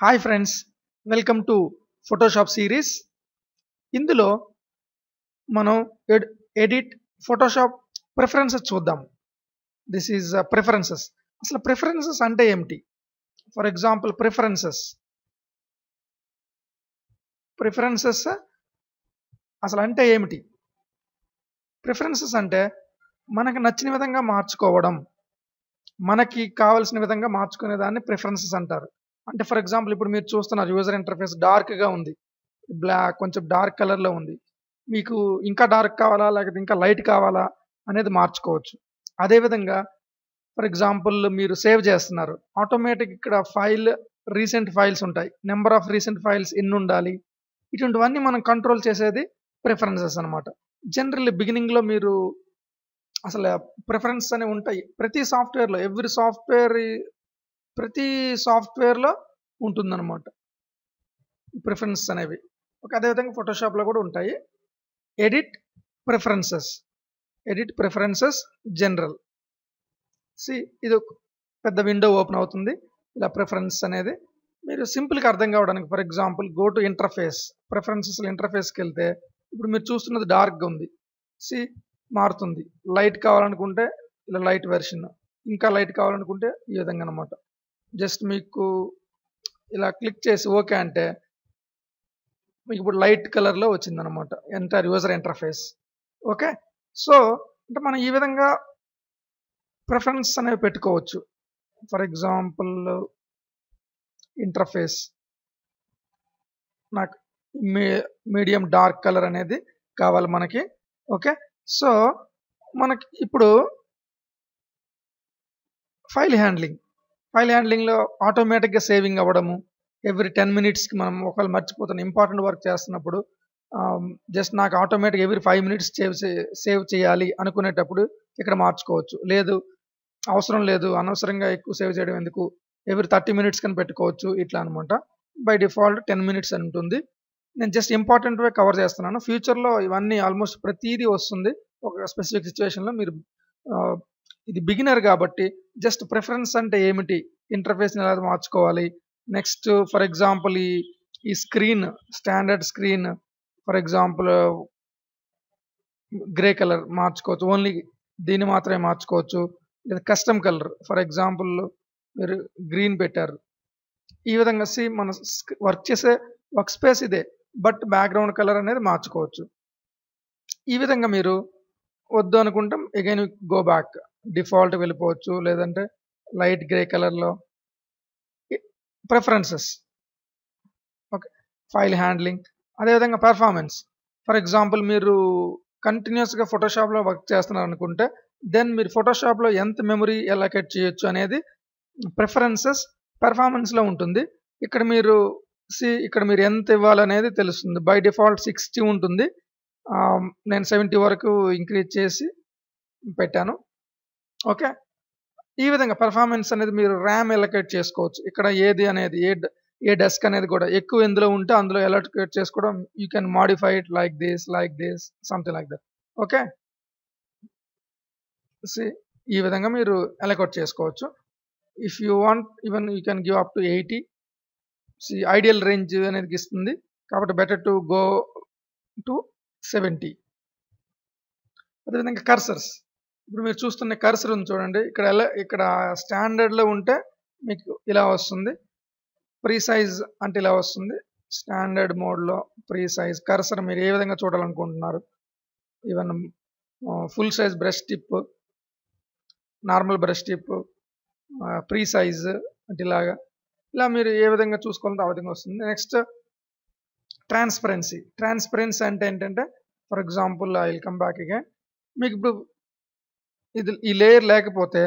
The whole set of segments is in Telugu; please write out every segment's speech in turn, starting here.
Hi friends, welcome to Photoshop series. ఇందులో మనం ఎడిట్ ఫోటోషాప్ ప్రిఫరెన్సెస్ చూద్దాం. This is preferences. అసలు ప్రిఫరెన్సెస్ అంటే ఏమిటి? ఫర్ ఎగ్జాంపుల్ ప్రిఫరెన్సెస్ అసలు అంటే ఏమిటి? ప్రిఫరెన్సెస్ అంటే మనకు నచ్చిన విధంగా మార్చుకోవడం, మనకి కావాల్సిన విధంగా మార్చుకునే దాన్ని ప్రిఫరెన్సెస్ అంటారు. అంటే ఫర్ ఎగ్జాంపుల్ ఇప్పుడు మీరు చూస్తున్నారు, యూజర్ ఇంటర్ఫేస్ డార్క్గా ఉంది, కొంచెం డార్క్ కలర్లో ఉంది. మీకు ఇంకా డార్క్ కావాలా లేకపోతే ఇంకా లైట్ కావాలా అనేది మార్చుకోవచ్చు. అదేవిధంగా ఫర్ ఎగ్జాంపుల్ మీరు సేవ్ చేస్తున్నారు, ఆటోమేటిక్ ఇక్కడ రీసెంట్ ఫైల్స్ ఉంటాయి, నెంబర్ ఆఫ్ రీసెంట్ ఫైల్స్ ఎన్ని ఉండాలి, ఇటువంటివన్నీ మనం కంట్రోల్ చేసేది ప్రిఫరెన్సెస్ అనమాట. జనరల్లీ బిగినింగ్లో మీరు అసలు ప్రిఫరెన్స్ అనేవి ఉంటాయి ప్రతి సాఫ్ట్వేర్లో, ప్రతి సాఫ్ట్వేర్లో ఉంటుందన్నమాట ప్రిఫరెన్స్ అనేవి. అదేవిధంగా ఫోటోషాప్లో కూడా ఉంటాయి. Edit preferences general. ఇది ఒక పెద్ద విండో ఓపెన్ అవుతుంది. ఇలా ప్రిఫరెన్స్ అనేది మీరు సింపుల్గా అర్థం కావడానికి, for example go to interface, ఇంటర్ఫేస్కి వెళ్తే ఇప్పుడు మీరు చూస్తున్నది డార్క్గా ఉంది, మారుతుంది. లైట్ కావాలనుకుంటే ఇలా లైట్ వెర్షన్, ఇంకా లైట్ కావాలనుకుంటే ఈ విధంగా అనమాట. జస్ట్ మీకు ఇలా క్లిక్ చేసి ఓకే అంటే మీకు ఇప్పుడు లైట్ కలర్లో వచ్చిందనమాట entire user interface. Okay, so అంటే మనం ఈ విధంగా ప్రిఫరెన్స్ అనేవి పెట్టుకోవచ్చు. ఫర్ ఎగ్జాంపుల్ ఇంటర్ఫేస్ నాకు మీడియం డార్క్ కలర్ అనేది కావాలి మనకి. ఓకే, సో మనకి ఇప్పుడు ఫైల్ హ్యాండ్లింగ్లో ఆటోమేటిక్గా సేవింగ్ అవ్వడము, ఎవ్రీ 10 minutesకి మనం ఒకవేళ మర్చిపోతున్న ఇంపార్టెంట్ వర్క్ చేస్తున్నప్పుడు జస్ట్ నాకు ఆటోమేటిక్ ఎవ్రీ 5 minutes సేవ్ చేయాలి అనుకునేటప్పుడు ఇక్కడ మార్చుకోవచ్చు. లేదు అవసరం లేదు, అనవసరంగా ఎక్కువ సేవ్ చేయడం ఎందుకు, ఎవ్రీ 30 minutes కని పెట్టుకోవచ్చు. ఇట్లా అనమాట. బై డిఫాల్ట్ 10 minutes అని ఉంటుంది. నేను జస్ట్ ఇంపార్టెంట్వే కవర్ చేస్తున్నాను. ఫ్యూచర్లో ఇవన్నీ ఆల్మోస్ట్ ప్రతిదీ వస్తుంది ఒక స్పెసిఫిక్ సిచ్యువేషన్లో. మీరు ఇది బిగినర్ కాబట్టి జస్ట్ ప్రిఫరెన్స్ అంటే ఏమిటి, ఇంటర్ఫేస్ని ఎలా మార్చుకోవాలి, నెక్స్ట్ ఫర్ ఎగ్జాంపుల్ ఈ screen, standard screen for example grey colour మార్చుకోవచ్చు, ఓన్లీ దీన్ని మాత్రమే మార్చుకోవచ్చు. లేదా కస్టమ్ కలర్, ఫర్ ఎగ్జాంపుల్ మీరు గ్రీన్ పెట్టారు. ఈ విధంగా మన వర్క్ చేసే వర్క్ స్పేస్ ఇదే, బట్ బ్యాక్గ్రౌండ్ కలర్ అనేది మార్చుకోవచ్చు. ఈ విధంగా మీరు వద్దు అనుకుంటే అగైన్ గో బ్యాక్, డిఫాల్ట్ వెళ్ళిపోవచ్చు, లేదంటే లైట్ గ్రే కలర్లో ప్రిఫరెన్సెస్. Okay, file handling. అదేవిధంగా పెర్ఫార్మెన్స్, ఫర్ ఎగ్జాంపుల్ మీరు కంటిన్యూస్గా ఫోటోషాప్లో వర్క్ చేస్తున్నారు అనుకుంటే దెన్ మీరు ఫోటోషాప్లో ఎంత మెమరీ అలొకేట్ చేయొచ్చు అనేది పెర్ఫార్మెన్స్లో ఉంటుంది. ఇక్కడ మీరు ఎంత ఇవ్వాలనేది తెలుస్తుంది. బై డిఫాల్ట్ 60 ఉంటుంది, నేను 70 వరకు ఇంక్రీజ్ చేసి పెట్టాను. ఓకే, ఈ విధంగా పెర్ఫార్మెన్స్ అనేది మీరు ర్యామ్ అలొకేట్ చేసుకోవచ్చు. ఇక్కడ ఏది అనేది ఏ డెస్క్ అనేది కూడా ఎక్కువ ఎందులో ఉంటే అందులో అలొకేట్ చేసుకోవడం. You can modify it like this something like that. Okay, ఈ విధంగా మీరు అలొకేట్ చేసుకోవచ్చు. If you want even you can give up to 80. Ideal range అనేది ఇస్తుంది కాబట్టి బెటర్ టు గో టు 70. అదేవిధంగా కర్సర్స్, ఇప్పుడు మీరు చూస్తున్న కర్సర్ ఉంది చూడండి, ఇక్కడ స్టాండర్డ్లో ఉంటే మీకు ఇలా వస్తుంది, ప్రీ సైజ్ అంటే ఇలా వస్తుంది. స్టాండర్డ్ మోడ్లో ప్రీ సైజ్ కర్సర్ మీరు ఏ విధంగా చూడాలనుకుంటున్నారు, even full size brush tip, normal brush tip, pre size అంటే ఇలా మీరు ఏ విధంగా చూసుకోవాలంటే ఆ విధంగా వస్తుంది. నెక్స్ట్ ట్రాన్స్పరెన్సీ అంటే ఏంటంటే for example I will come back again. మీకు ఇప్పుడు ఈ లేయర్ లేకపోతే,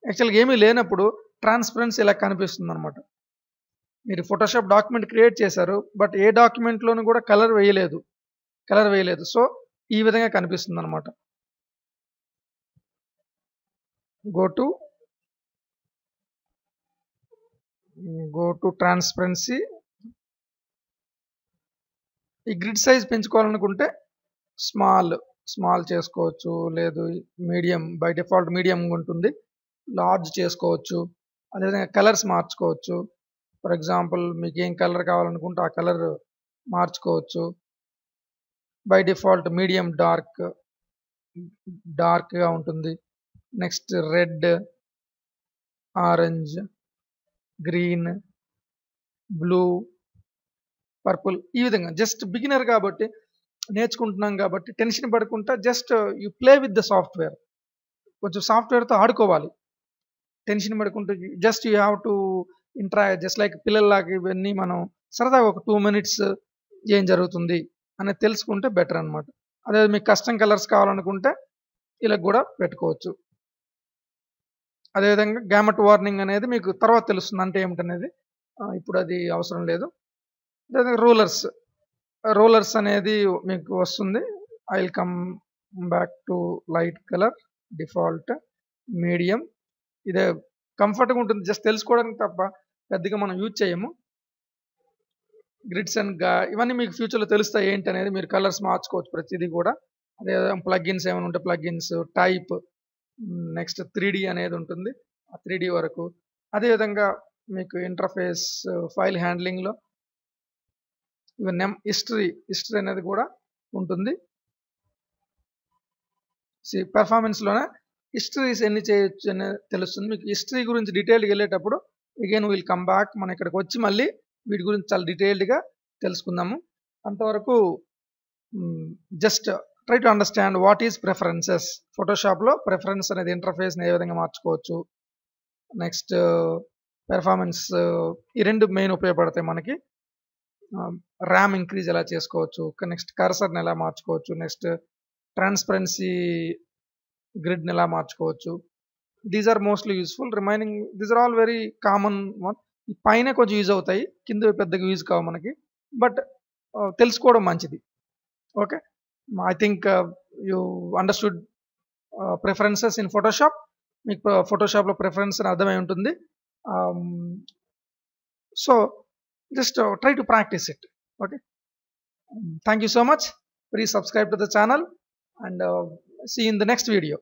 యాక్చువల్గా ఏమీ లేనప్పుడు ట్రాన్స్పరెన్సీ ఇలా కనిపిస్తుంది అనమాట. మీరు ఫోటోషాప్ డాక్యుమెంట్ క్రియేట్ చేశారు, బట్ ఏ డాక్యుమెంట్లోనూ కూడా కలర్ వేయలేదు. సో ఈ విధంగా కనిపిస్తుంది అనమాట. Go to transparency. ఈ గ్రిడ్ సైజ్ పెంచుకోవాలనుకుంటే స్మాల్ చేసుకోవచ్చు, లేదు మీడియం, బై డిఫాల్ట్ మీడియం ఉంటుంది, లార్జ్ చేసుకోవచ్చు. అదేవిధంగా కలర్స్ మార్చుకోవచ్చు. ఫర్ ఎగ్జాంపుల్ మీకు ఏం కలర్ కావాలనుకుంటే ఆ కలర్ మార్చుకోవచ్చు. బై డిఫాల్ట్ మీడియం డార్క్గా ఉంటుంది. Next red, orange, green, blue, purple, ఈ విధంగా జస్ట్ బిగినర్ కాబట్టి నేర్చుకుంటున్నాం కాబట్టి టెన్షన్ పడకుండా just you play with the software. కొంచెం సాఫ్ట్వేర్తో ఆడుకోవాలి. టెన్షన్ పడుకుంటూ just you have to just like పిల్లల్లాగా ఇవన్నీ మనం సరదాగా ఒక 2 minutes ఏం జరుగుతుంది అనేది తెలుసుకుంటే బెటర్ అనమాట. అదే మీకు కస్టమ్ కలర్స్ కావాలనుకుంటే ఇలా కూడా పెట్టుకోవచ్చు. అదేవిధంగా గ్యామెట్ వార్నింగ్ అనేది మీకు తర్వాత తెలుస్తుంది అంటే ఏమిటనేది, ఇప్పుడు అది అవసరం లేదు. అదేవిధంగా రూలర్స్ అనేది మీకు వస్తుంది. I will come back to light colour, default, medium. ఇదే కంఫర్ట్గా ఉంటుంది, జస్ట్ తెలుసుకోవడానికి తప్ప పెద్దగా మనం యూజ్ చేయము. గ్రిడ్స్ అండ్ ఇవన్నీ మీకు ఫ్యూచర్లో తెలుస్తాయి ఏంటి అనేది. మీరు కలర్స్ మార్చుకోవచ్చు ప్రతిదీ కూడా. అదే ప్లగ్ఇన్స్ ఏమైనా ఉంటే ప్లగ్ఇన్స్, టైప్, నెక్స్ట్ 3D అనేది ఉంటుంది, ఆ 3D వరకు. అదేవిధంగా మీకు ఇంటర్ఫేస్, ఫైల్ హ్యాండ్లింగ్లో హిస్టరీ అనేది కూడా ఉంటుంది. పెర్ఫార్మెన్స్లోనే హిస్టరీస్ ఎన్ని చేయొచ్చు అనేది తెలుస్తుంది. మీకు హిస్టరీ గురించి డీటెయిల్డ్గా వెళ్ళేటప్పుడు అగైన్ విల్ కమ్ బ్యాక్, మనం ఇక్కడికి వచ్చి మళ్ళీ వీటి గురించి చాలా డీటెయిల్డ్గా తెలుసుకుందాము. అంతవరకు just try to understand what is preferences. ఫోటోషాప్లో ప్రిఫరెన్స్ అనేది ఇంటర్ఫేస్ని ఏ విధంగా మార్చుకోవచ్చు, నెక్స్ట్ పెర్ఫార్మెన్స్, ఈ రెండు మెయిన్ ఉపయోగపడతాయి మనకి. ర్యామ్ ఇంక్రీజ్ ఎలా చేసుకోవచ్చు, నెక్స్ట్ కర్సర్ని ఎలా మార్చుకోవచ్చు, నెక్స్ట్ ట్రాన్స్పరెన్సీ గ్రిడ్ని ఎలా మార్చుకోవచ్చు. These are mostly useful. Remaining these are all very common one. పైన కొంచెం యూజ్ అవుతాయి, కింద పెద్దగా యూజ్ కావు మనకి, బట్ తెలుసుకోవడం మంచిది. Okay, I think you understood preferences in Photoshop. మీకు ఫోటోషాప్లో ప్రిఫరెన్స్ అని అర్థమై ఉంటుంది. So just try to practice it. Okay, thank you so much. Please subscribe to the channel and see you in the next video.